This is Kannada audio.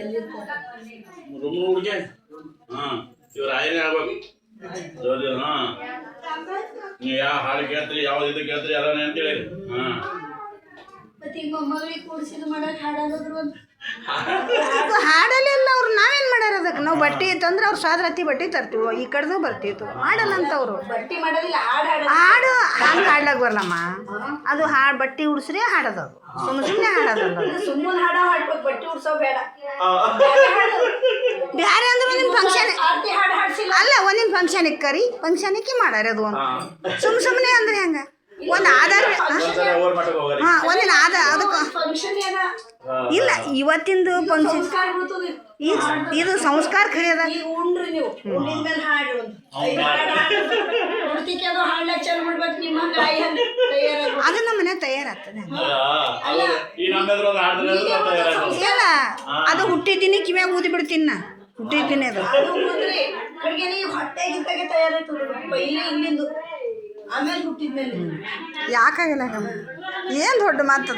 ಹುಡುಗಿ ಇವ್ರ ಆಯ್ನೆ ಆಗ್ಬೇಕು. ನೀವು ಯಾವ ಹಾಡು ಕೇಳ್ತೀರಿ, ಯಾವ ಇದು ಕೇಳ್ತೀರಿ ಎಲ್ಲ ಅಂತ ಹೇಳಿ. ಹಾಡಲಿಲ್ಲ ಅವ್ರು. ನಾವೇನ್ ಮಾಡ್ಯಾರ ಅದಕ್ಕೆ? ನಾವು ಬಟ್ಟೆ ತಂದ್ರೆ ಅವ್ರು ಸಾದ್ರತಿ ಬಟ್ಟೆ ತರ್ತೀವಿ, ಈ ಕಡೆದು ಬರ್ತಿತ್ತು. ಮಾಡಲ್ಲ ಅಂತವ್ರು ಹಾಡು ಹಂಗೆ ಹಾಡ್ಲಾಗ ಬರಲಮ್ಮ. ಅದು ಹಾಡು ಬಟ್ಟೆ ಉಡ್ಸ್ರಿ ಹಾಡೋದು, ಸುಮ್ಮನೆ ಹಾಡೋದಲ್ಲ. ಬ್ಯಾರೆ ಅಂದ್ರೆ ಒಂದಿನ ಫಂಕ್ಷನ್ ಅಲ್ಲ, ಒಂದಿನ ಫಂಕ್ಷನಿಗೆ ಕರಿ, ಫಂಕ್ಷನಿಗೆ ಮಾಡ್ಯಾರ ಅದು ಒಂದು ಸುಮ್ಮನೆ ಅಂದ್ರೆ ಹೆಂಗ? ಒಂದು ಆಧಾರ ಒಂದಿನ ಅದಕ್ಕೆ ಇಲ್ಲ. ಇವತ್ತಿಂದು ಫಂಕ್ಷನ್ ಇದು ಸಂಸ್ಕಾರ ಖರೀದ. ಅದು ನಮ್ಮ ಮನೆ ತಯಾರಾಗ್ತದೆ. ಇಲ್ಲ, ಅದು ಹುಟ್ಟಿದ್ದೀನಿ ಕಿವ್ಯಾಗ ಊದಿ ಬಿಡ್ತೀನಿ ನಾ. ಹುಟ್ಟಿದ್ದೀನಿ ಅದು ಯಾಕಾಗಿಲ್ಲ? ಏನು ದೊಡ್ಡ ಮಾತು.